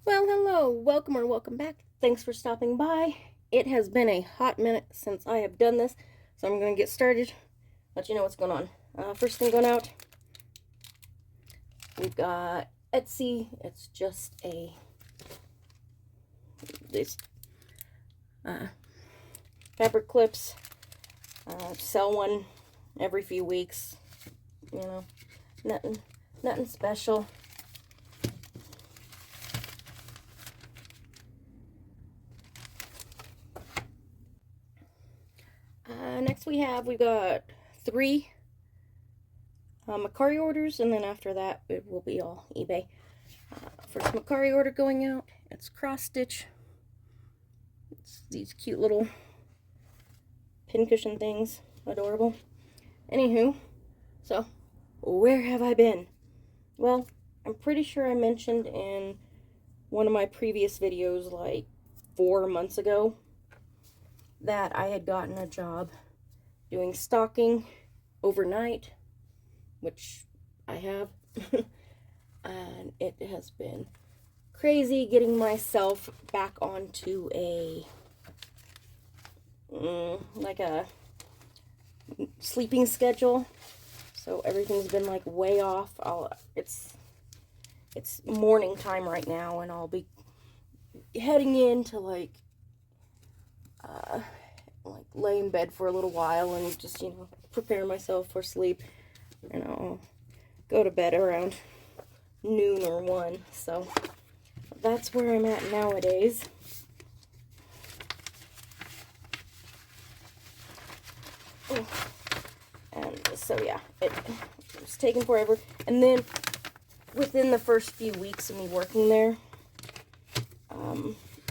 Well, hello, welcome or welcome back. Thanks for stopping by. It has been a hot minute since I have done this, so I'm going to get started. Let you know what's going on. First thing going out, we've got Etsy. It's just these fabric clips. Sell one every few weeks. You know, nothing special. Next we've got 3 Mercari orders, and then after that it will be all eBay. First Mercari order going out. It's cross stitch. It's these cute little pincushion things. Adorable. Anywho, so where have I been? Well, I'm pretty sure I mentioned in one of my previous videos, like 4 months ago, that I had gotten a job doing stocking overnight, which I have. And it has been crazy getting myself back onto a like a sleeping schedule. So everything's been like way off. It's morning time right now, and I'll be heading in to like lay in bed for a little while and just prepare myself for sleep. And I'll go to bed around noon or 1. So that's where I'm at nowadays. And so yeah, it was taking forever. And then within the first few weeks of me working there,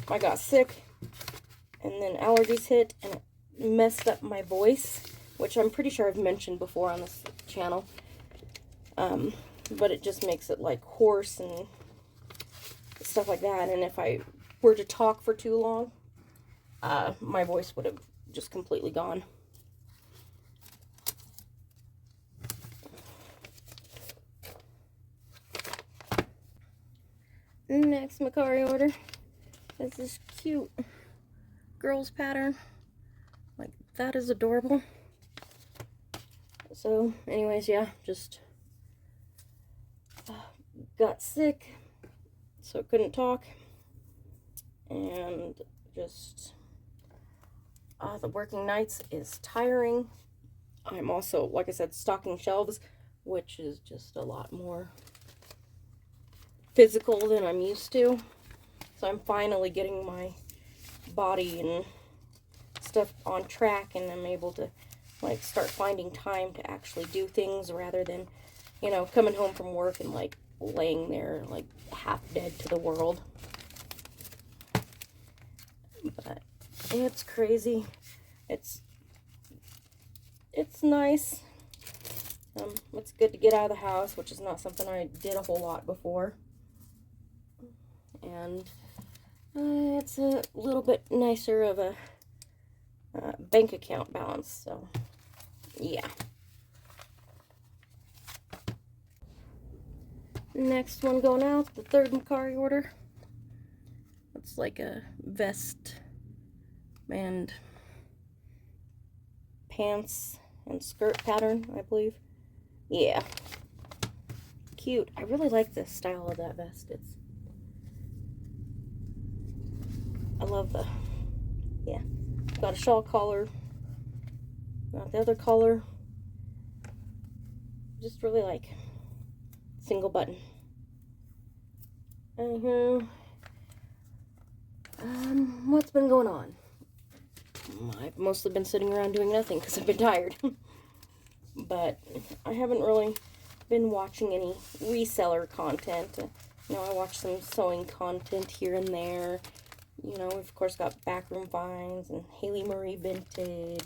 I got sick, and then allergies hit, and it messed up my voice, which I'm pretty sure I've mentioned before on this channel. But it just makes it like hoarse and stuff like that. And if I were to talk for too long, my voice would have just completely gone. Next Mercari order is this cute girls pattern. Like, that is adorable. So anyways, yeah, just got sick, so couldn't talk, and just the working nights is tiring. I'm also, like I said, stocking shelves, which is just a lot more physical than I'm used to. So I'm finally getting my body and stuff on track, and I'm able to like start finding time to actually do things rather than, coming home from work and like laying there like half dead to the world. But it's crazy. It's nice. It's good to get out of the house, which is not something I did a whole lot before. And it's a little bit nicer of a bank account balance, so yeah. Next one going out, the 3rd Mercari order. It's like a vest and pants and skirt pattern, I believe. Yeah. Cute. I really like the style of that vest. I love yeah. Got a shawl collar. Got the other collar. Just really like single button. What's been going on? I've mostly been sitting around doing nothing because I've been tired. But I haven't really been watching any reseller content. I watch some sewing content here and there. We've of course got Backroom Finds and Haley Marie Vintage.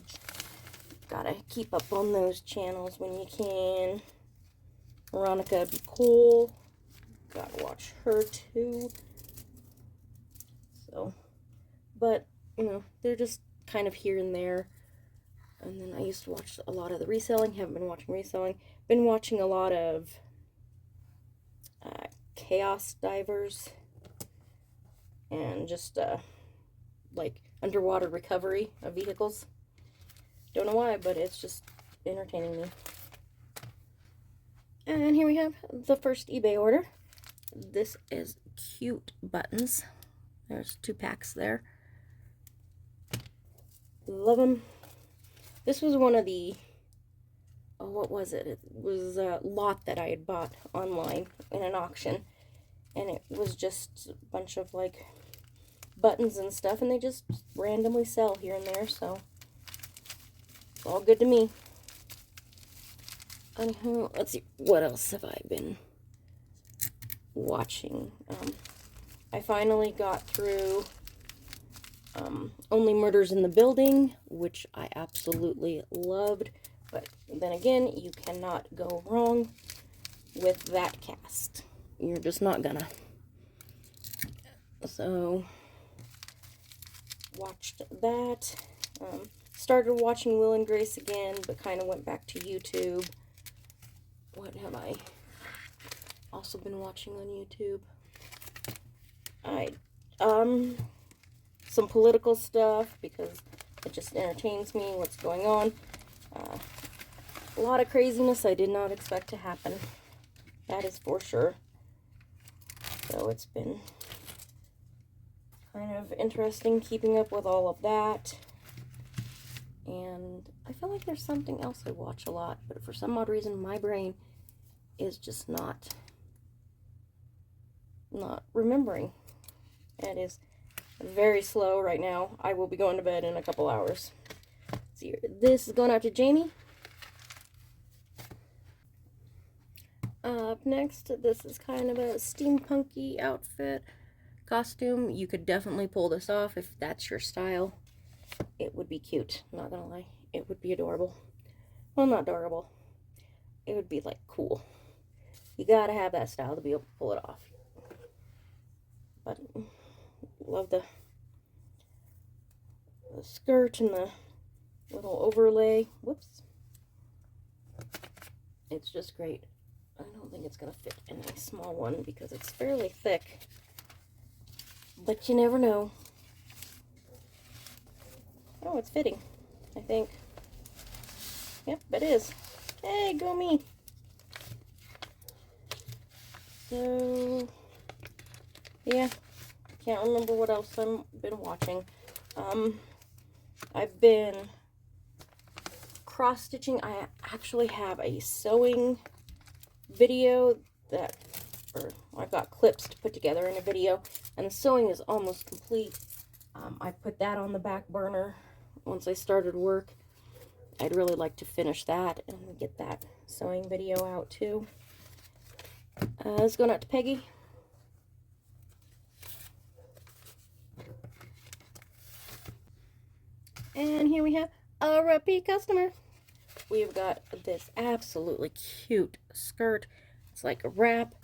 Gotta keep up on those channels when you can. Veronica Be Cool. Gotta watch her too. So, but, they're just kind of here and there. And then I used to watch a lot of the reselling. Haven't been watching reselling. Been watching a lot of Chaos Divers. and just like underwater recovery of vehicles. Don't know why, but it's just entertaining me. And here we have the first eBay order. This is cute buttons. There's 2 packs there. Love them. This was one of the, oh, what was it? It was a lot that I had bought online in an auction. And it was just a bunch of like buttons and stuff, and they just randomly sell here and there, so it's all good to me. Anyhow, let's see, what else have I been watching? I finally got through Only Murders in the Building, which I absolutely loved, but then again, you cannot go wrong with that cast. You're just not gonna. So, watched that. Started watching Will and Grace again, but kind of went back to YouTube. What have I also been watching on YouTube? Some political stuff, because it just entertains me, what's going on. A lot of craziness I did not expect to happen. That is for sure. So it's been kind of interesting keeping up with all of that. And I feel like there's something else I watch a lot, but for some odd reason my brain is just not remembering. It is very slow right now. I will be going to bed in a couple hours. See, this is going out to Jamie. Up next, this is kind of a steampunky outfit costume. You could definitely pull this off if that's your style. It would be cute, not gonna lie. It would be adorable. Well, not adorable. It would be like cool. You gotta have that style to be able to pull it off. But love the skirt and the little overlay. Whoops. It's just great. I don't think it's gonna fit in a small one because it's fairly thick. But you never know. Oh, it's fitting, I think. Yep, it is. Hey, go me. So, yeah, can't remember what else I've been watching. I've been cross-stitching. I actually have a sewing video that, or I've got clips to put together in a video, and the sewing is almost complete. I put that on the back burner once I started work. I'd really like to finish that and get that sewing video out too. It's going out to Peggy. And here we have a repeat customer. We've got this absolutely cute skirt. It's like a wrap.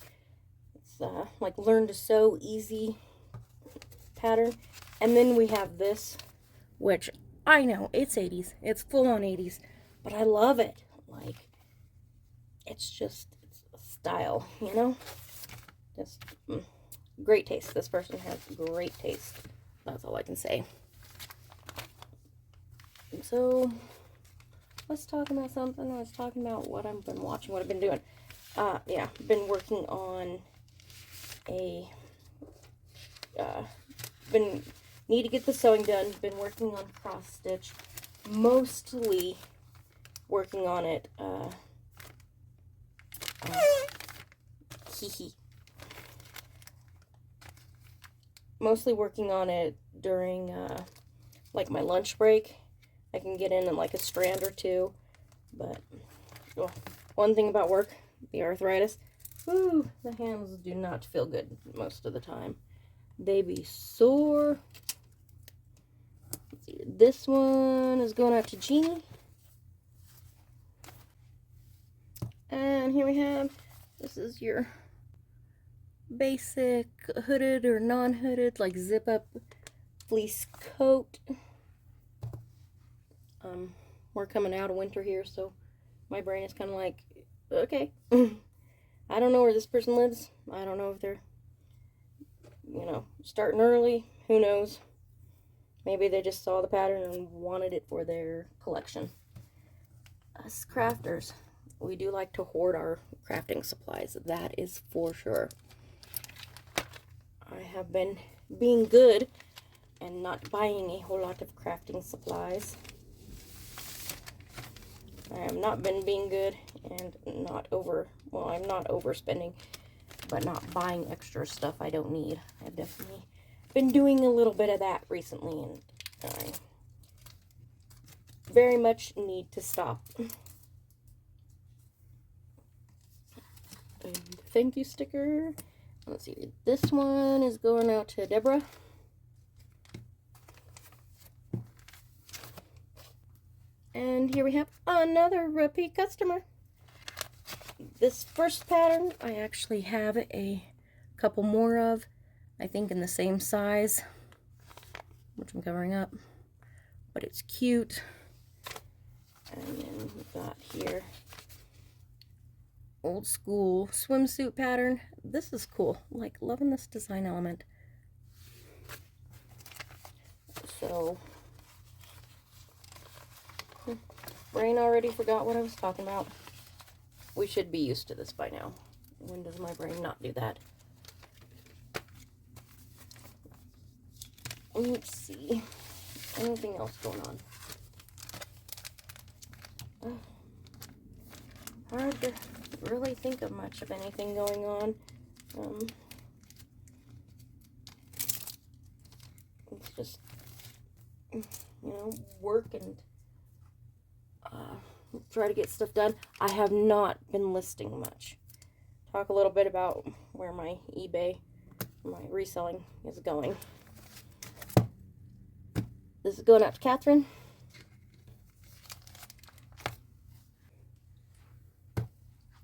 It's like Learn to Sew Easy pattern. And then we have this, which I know it's 80s. It's full on 80s, but I love it. Like, it's a style, you know? Just great taste. This person has great taste. That's all I can say. So, let's talk about something. Let's talk about what I've been watching, what I've been doing. Yeah, been working on need to get the sewing done. Been working on cross stitch, mostly working on it. Mostly working on it during like my lunch break. I can get in like a strand or two, but well, one thing about work, the arthritis, whoo, the hands do not feel good most of the time. They be sore. Let's see, this one is going out to Jeannie. And here we have, this is your basic hooded or non-hooded, like zip up fleece coat. We're coming out of winter here, so my brain is kind of like, okay. I don't know where this person lives. I don't know if they're you know, starting early, who knows? Maybe they just saw the pattern and wanted it for their collection. Us crafters, we do like to hoard our crafting supplies. That is for sure. I have been being good and not buying a whole lot of crafting supplies. I have not been being good and not I'm not overspending, but not buying extra stuff I don't need. I've definitely been doing a little bit of that recently, and I very much need to stop. And thank you sticker. Let's see, this one is going out to Deborah. And here we have another repeat customer. This first pattern I actually have a couple more of, I think in the same size, which I'm covering up, but it's cute. And then we've got here old school swimsuit pattern. This is cool, like loving this design element. So brain already forgot what I was talking about. We should be used to this by now. When does my brain not do that? Let's see. Anything else going on? Hard to really think of much of anything going on. It's just, you know, work and try to get stuff done. I have not been listing much. Talk a little bit about where my eBay, my reselling is going. This is going out to Catherine.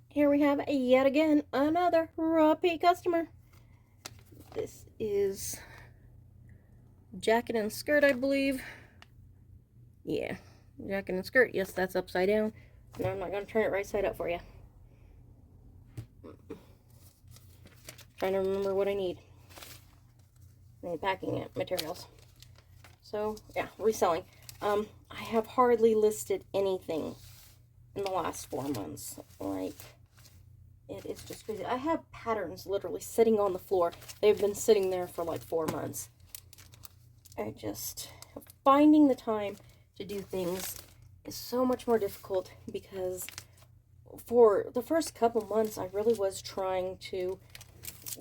Here we have yet again another repeat customer. This is jacket and skirt, I believe. Yeah, jacket and skirt. Yes, that's upside down. No, I'm not going to turn it right side up for you. Trying to remember what I need. And packing materials. So, yeah, reselling. I have hardly listed anything in the last 4 months. Like, it is just crazy. I have patterns literally sitting on the floor. They've been sitting there for like 4 months. I just, finding the time to do things is so much more difficult, because for the first couple months I really was trying to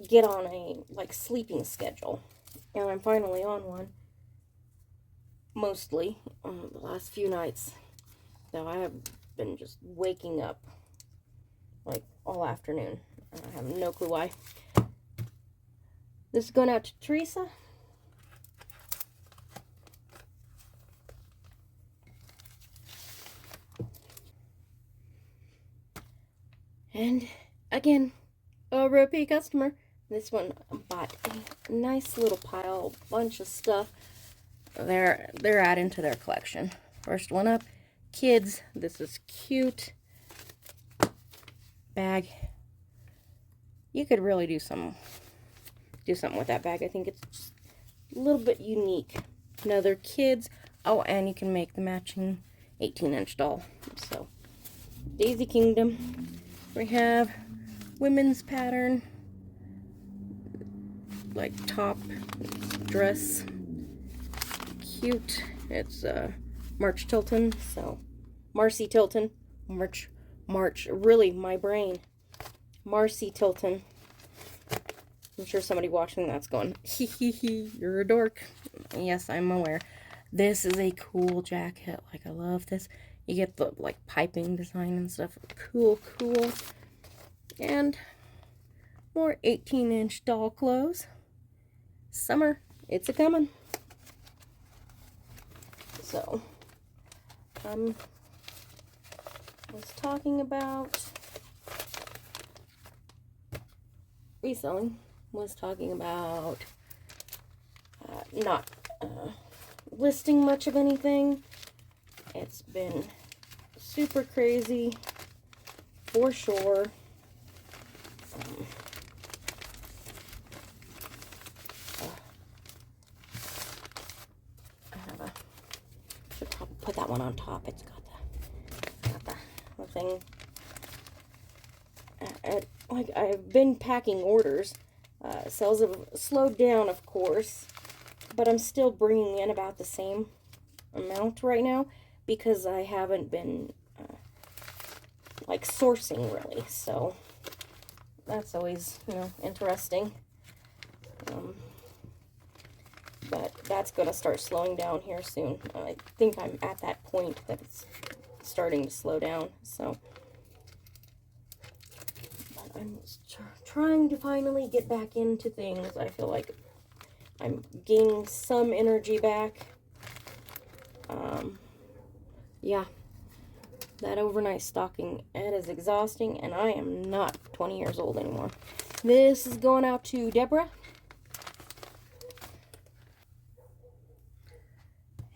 get on a like sleeping schedule, and I'm finally on one, mostly the last few nights. So I have been just waking up like all afternoon. I have no clue why. This is going out to Teresa. And again, a repeat customer. This one bought a nice little pile, bunch of stuff they're adding to their collection. First one up, kids. This is cute bag. You could really do something with that bag. I think it's just a little bit unique. Another kids. Oh, and you can make the matching 18-inch doll. So, Daisy Kingdom. We have women's pattern, like top dress, cute. It's March Tilton, so Marcy Tilton, March, really my brain, Marcy Tilton. I'm sure somebody watching that's going, hee hee hee, you're a dork. Yes, I'm aware. This is a cool jacket. Like, I love this. You get the like piping design and stuff. Cool. And more 18-inch doll clothes. Summer, it's a-coming. So, was talking about reselling. Was talking about not listing much of anything. It's been super crazy, for sure. that one on top. It's got the thing. Like, I've been packing orders. Sales have slowed down, of course, but I'm still bringing in about the same amount right now because I haven't been like sourcing really. So that's always, you know, interesting. But that's going to start slowing down here soon. I think I'm at that point that it's starting to slow down. So, but I'm trying to finally get back into things. I feel like I'm gaining some energy back. Yeah, that overnight stocking, it is exhausting, and I am not 20 years old anymore. This is going out to Deborah.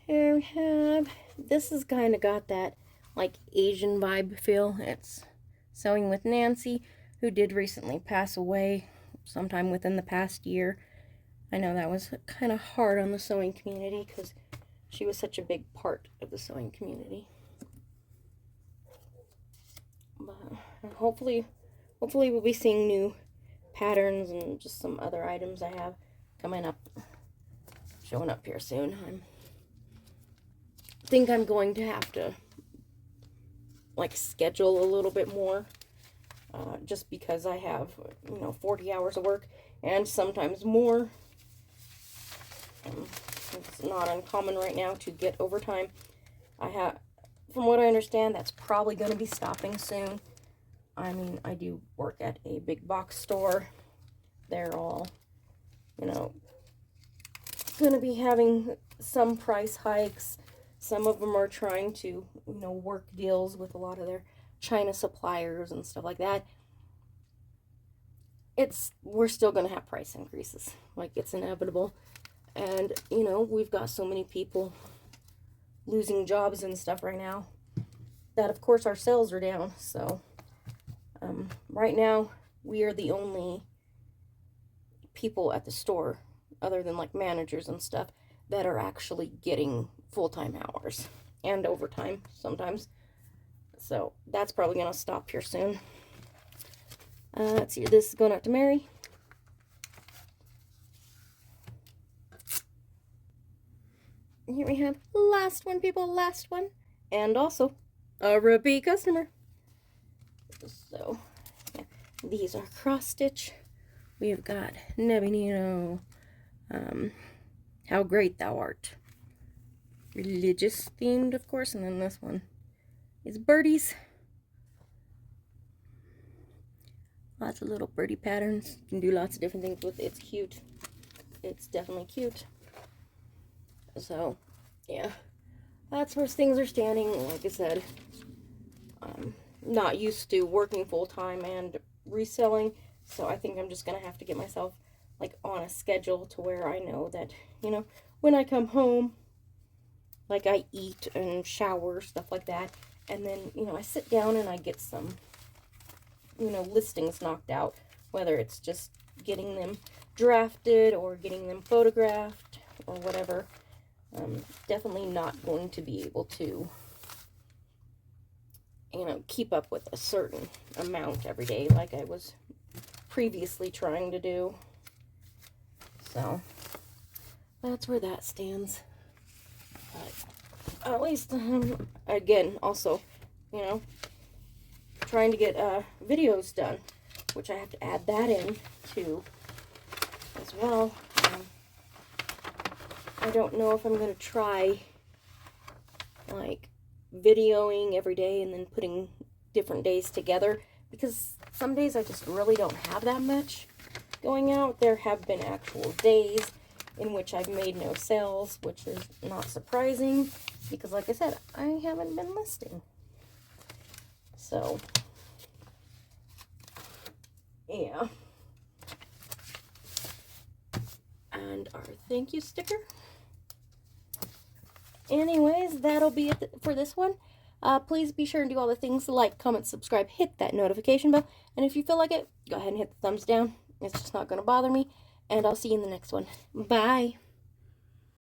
Here we have, this has kind of got that like Asian vibe feel. It's Sewing with Nancy, who did recently pass away sometime within the past year. I know that was kind of hard on the sewing community because she was such a big part of the sewing community. But hopefully we'll be seeing new patterns and just some other items I have coming up, showing up here soon. I think I'm going to have to like schedule a little bit more, just because I have, you know, 40 hours of work and sometimes more. It's not uncommon right now to get overtime. From what I understand, that's probably going to be stopping soon. I mean, I do work at a big box store. They're all, you know, going to be having some price hikes. Some of them are trying to, you know, work deals with a lot of their China suppliers and stuff like that. We're still going to have price increases. Like, it's inevitable. And, you know, we've got so many people losing jobs and stuff right now that, of course, our sales are down. So, right now, we are the only people at the store, other than, like, managers and stuff, that are actually getting full-time hours and overtime sometimes. So that's probably going to stop here soon. Let's see, this is going out to Mary. Here we have last one, people, last one. And also a repeat customer. So yeah, these are cross stitch. We've got Nebinino, How Great Thou Art. Religious themed, of course, and then this one is birdies. Lots of little birdie patterns. You can do lots of different things with it. It's cute. It's definitely cute. So, yeah. That's where things are standing. Like I said, I'm not used to working full-time and reselling, so I think I'm just going to have to get myself, like, on a schedule to where I know that, you know, when I come home, like, I eat and shower, stuff like that, and then, you know, I sit down and I get some, you know, listings knocked out, whether it's just getting them drafted or getting them photographed or whatever. Definitely not going to be able to, you know, keep up with a certain amount every day like I was previously trying to do. So, that's where that stands. But at least, again, also, you know, trying to get videos done, which I have to add that in too as well. I don't know if I'm going to try, like, videoing every day and then putting different days together, because some days I just really don't have that much going out. There have been actual days in which I've made no sales, which is not surprising, because like I said, I haven't been listing. So, yeah. And our thank you sticker. Anyways, that'll be it for this one. Please be sure and do all the things: like, comment, subscribe, hit that notification bell, and if you feel like it, go ahead and hit the thumbs down. It's just not going to bother me, and I'll see you in the next one. Bye!